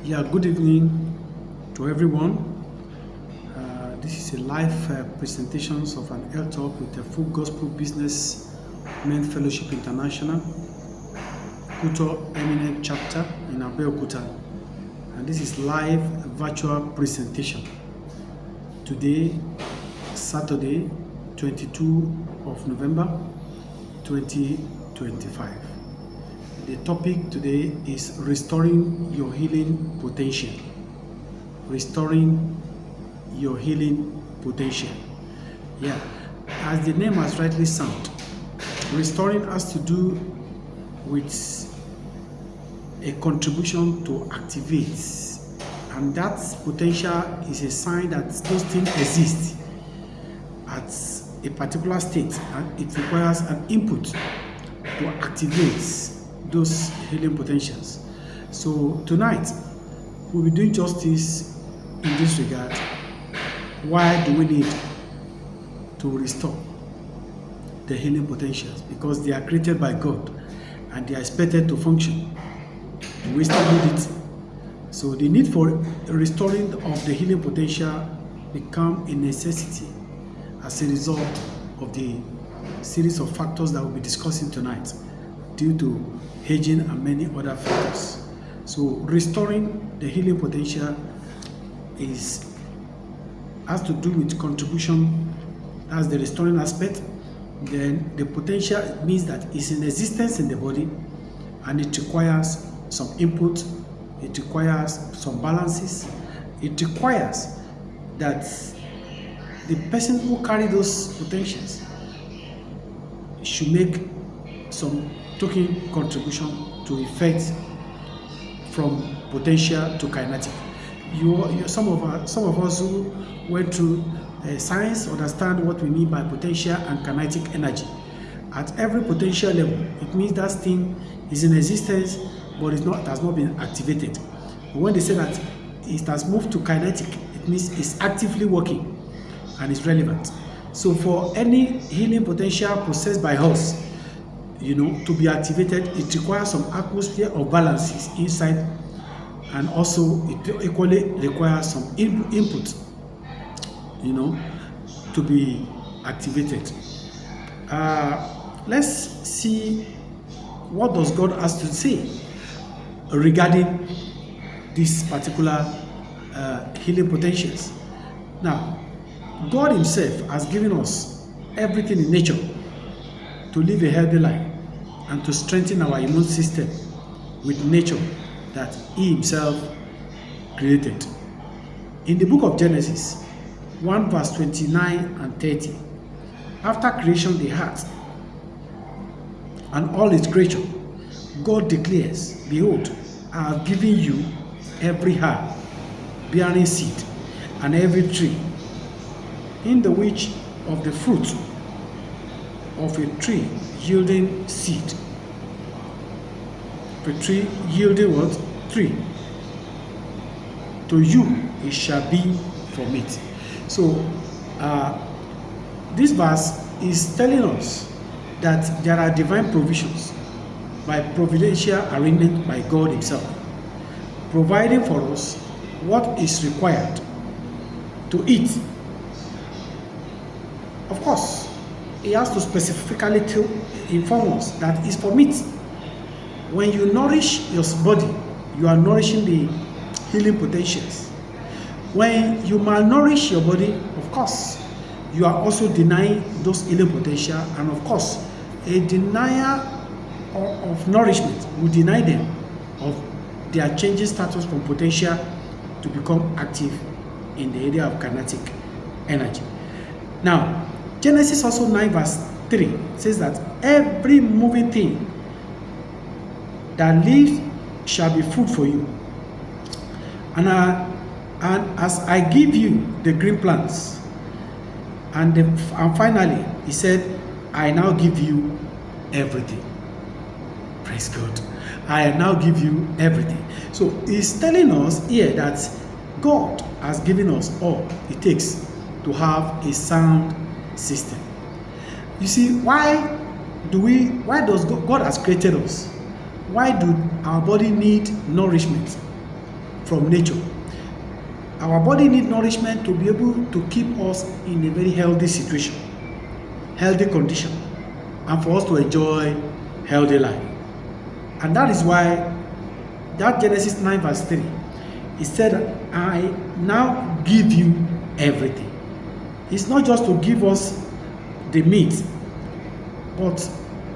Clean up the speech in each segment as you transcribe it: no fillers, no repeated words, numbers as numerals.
Yeah, good evening to everyone. This is a live presentations of an health talk with the Full Gospel Businessmen Fellowship International, Kuto Eminent chapter in Abeokuta. And this is live virtual presentation. Today, Saturday, 22 of November, 2025. The topic today is restoring your healing potential. Restoring your healing potential. Yeah, as the name has rightly sound, restoring has to do with a contribution to activate, and that potential is a sign that those things exist at a particular state, and it requires an input to activate those healing potentials. So tonight we'll be doing justice in this regard. Why do we need to restore the healing potentials? Because they are created by God and they are expected to function. We still need it. So the need for restoring of the healing potential become a necessity as a result of the series of factors that we'll be discussing tonight, due to aging and many other factors. So restoring the healing potential has to do with contribution. That's the restoring aspect. Then the potential means that it's in existence in the body, and it requires some input, it requires some balances, it requires that the person who carry those potentials should make some token contribution to effect from potential to kinetic. Some of us who went through science understand what we mean by potential and kinetic energy. At every potential level, it means that thing is in existence, but it has not been activated. But when they say that it has moved to kinetic, it means it's actively working and it's relevant. So for any healing potential possessed by us, to be activated, it requires some atmosphere of balances inside, and also it equally requires some input, to be activated. Let's see what does God has to say regarding this particular healing potentials. Now, God Himself has given us everything in nature to live a healthy life and to strengthen our immune system with nature that He Himself created. In the book of Genesis 1 verse 29 and 30, after creation the earth and all its creature, God declares, "Behold, I have given you every herb bearing seed, and every tree, in the which of the fruit of a tree yielding seed." A tree yielding what? Tree. To you it shall be for meat. So this verse is telling us that there are divine provisions by providential arrangement by God Himself, providing for us what is required to eat. Of course, He has to specifically inform us that it's for meat. When you nourish your body, you are nourishing the healing potentials. When you malnourish your body, of course, you are also denying those healing potential, and of course, a denier of nourishment will deny them of their changing status from potential to become active in the area of kinetic energy. Now, Genesis also 9 verse 3 says that every moving thing that lives shall be food for you. And as I give you the green plants, and finally, He said, I now give you everything. Praise God. I now give you everything. So He's telling us here that God has given us all it takes to have a sound system. You see, why does God has created us? Why do our body need nourishment? from nature. Our body needs nourishment to be able to keep us in a very healthy situation, healthy condition, and for us to enjoy healthy life. And that is why that Genesis 9 verse 3, it said, I now give you everything. It's not just to give us the meat, but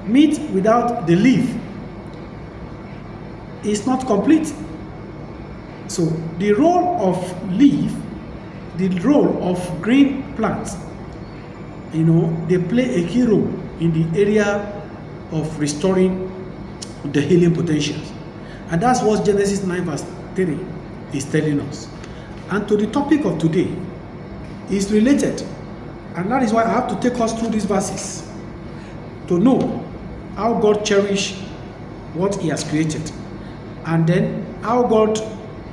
meat without the leaf is not complete. So the role of leaf, the role of green plants, they play a key role in the area of restoring the healing potentials. And that's what Genesis 9 verse 3 is telling us. And to the topic of today is related. And that is why I have to take us through these verses to know how God cherishes what He has created, and then how God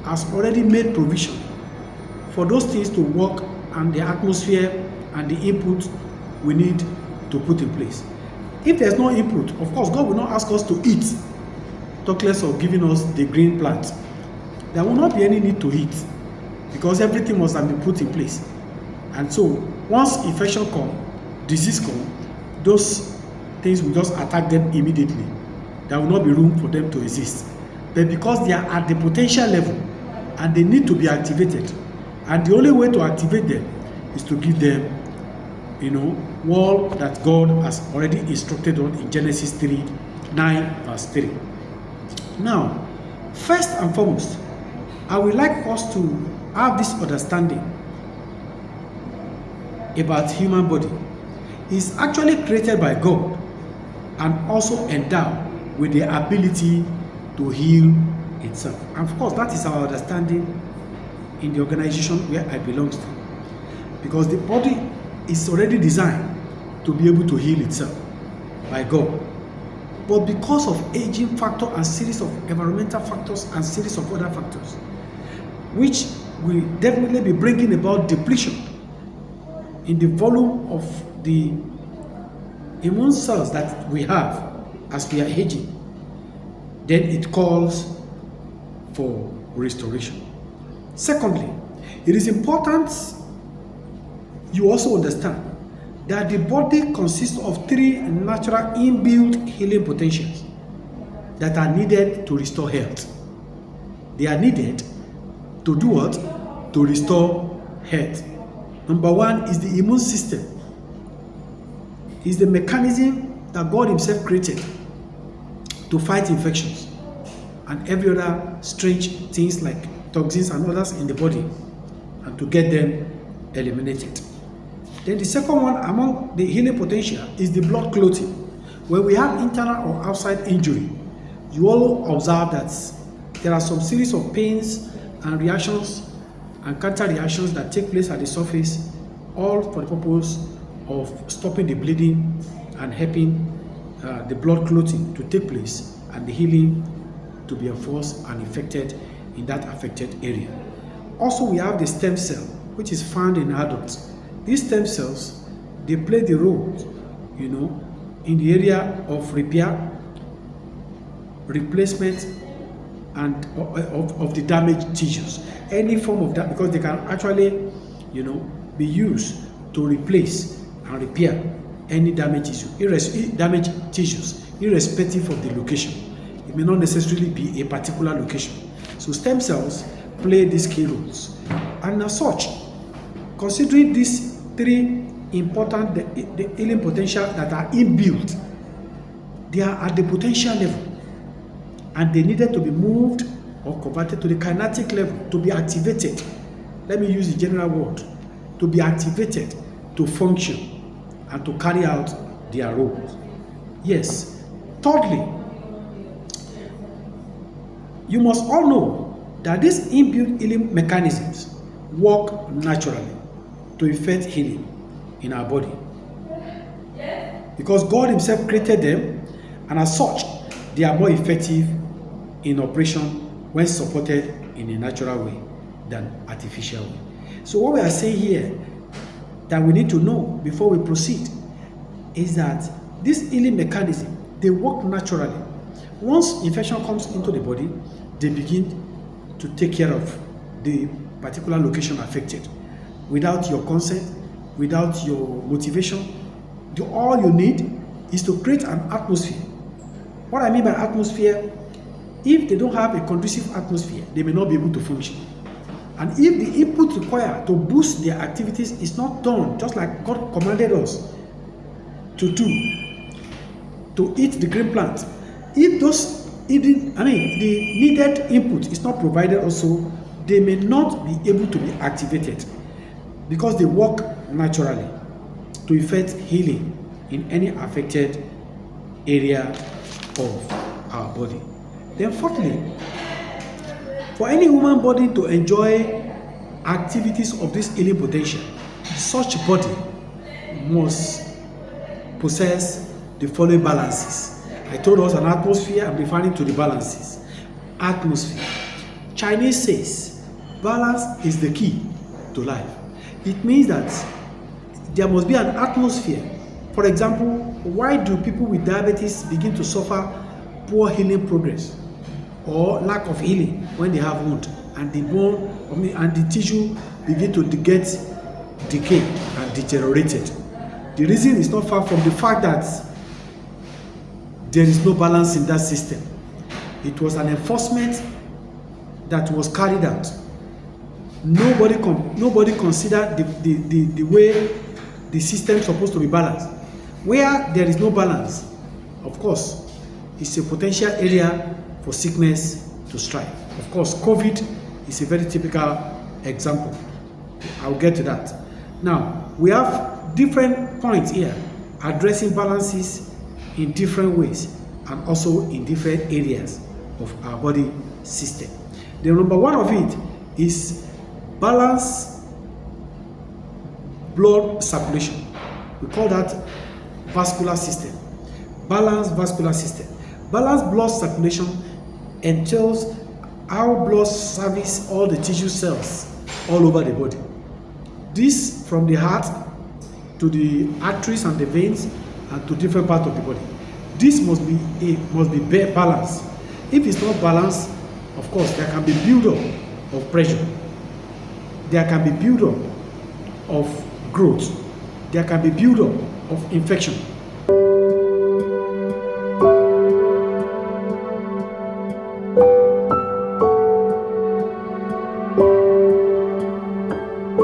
has already made provision for those things to work, and the atmosphere and the input we need to put in place. If there's no input, of course, God will not ask us to eat, talk less of giving us the green plant. There will not be any need to eat, because everything must have been put in place. And so once infection comes, disease comes, those things will just attack them immediately. There will not be room for them to exist. But because they are at the potential level and they need to be activated, and the only way to activate them is to give them, all that God has already instructed on in Genesis 9 verse 3. Now, first and foremost, I would like us to have this understanding about human body. It's actually created by God and also endowed with the ability to heal itself. And of course, that is our understanding in the organization where I belong to. Because the body is already designed to be able to heal itself by God. But because of aging factor and series of environmental factors and series of other factors, which will definitely be bringing about depletion in the volume of the immune cells that we have as we are aging, then it calls for restoration. Secondly, it is important you also understand that the body consists of 3 natural inbuilt healing potentials that are needed to restore health. They are needed to do what? To restore health. Number 1 is the immune system. It's the mechanism that God Himself created to fight infections and every other strange things like toxins and others in the body, and to get them eliminated. Then the second one among the healing potential is the blood clotting. When we have internal or outside injury, you all observe that there are some series of pains and reactions and counter reactions that take place at the surface, all for the purpose of stopping the bleeding and helping the blood clotting to take place and the healing to be enforced and effected in that affected area. Also, we have the stem cell, which is found in adults. These stem cells, they play the role, in the area of repair, replacement, and of the damaged tissues. Any form of that, because they can actually, be used to replace and repair any damaged tissues, irrespective of the location. It may not necessarily be a particular location. So stem cells play these key roles. And as such, considering these 3 important the healing potential that are inbuilt, they are at the potential level, and they needed to be moved or converted to the kinetic level to be activated. Let me use the general word, to be activated, to function, and to carry out their roles. Yes. Thirdly, you must all know that these inbuilt healing mechanisms work naturally to effect healing in our body, because God Himself created them, and as such, they are more effective in operation when supported in a natural way than artificial way. So what we are saying here that we need to know before we proceed is that this healing mechanism, they work naturally. Once infection comes into the body, they begin to take care of the particular location affected. Without your consent, without your motivation, all you need is to create an atmosphere. What I mean by atmosphere, if they don't have a conducive atmosphere, they may not be able to function. And if the input required to boost their activities is not done, just like God commanded us to do, to eat the green plant, if the needed input is not provided also, they may not be able to be activated because they work naturally to effect healing in any affected area of our body. Then fourthly, for any human body to enjoy activities of this healing potential, such body must possess the following balances. I told us an atmosphere, I'm referring to the balances. Atmosphere. Chinese says balance is the key to life. It means that there must be an atmosphere. For example, why do people with diabetes begin to suffer poor healing progress or lack of healing when they have wound, and the bone and the tissue begin to get decay and deteriorated? The reason is not far from the fact that there is no balance in that system. It was an enforcement that was carried out. Nobody considered the way the system is supposed to be balanced. Where there is no balance, of course, it's a potential area for sickness to strike. Of course, COVID is a very typical example. I'll get to that. Now, we have different points here addressing balances in different ways and also in different areas of our body system. The number one of it is balance blood circulation. We call that vascular system. Balanced vascular system. Balanced blood circulation entails how blood services all the tissue cells all over the body. This from the heart to the arteries and the veins and to different parts of the body. This must be balanced. If it's not balanced, of course, there can be build-up of pressure. There can be build-up of growth. There can be build-up of infection.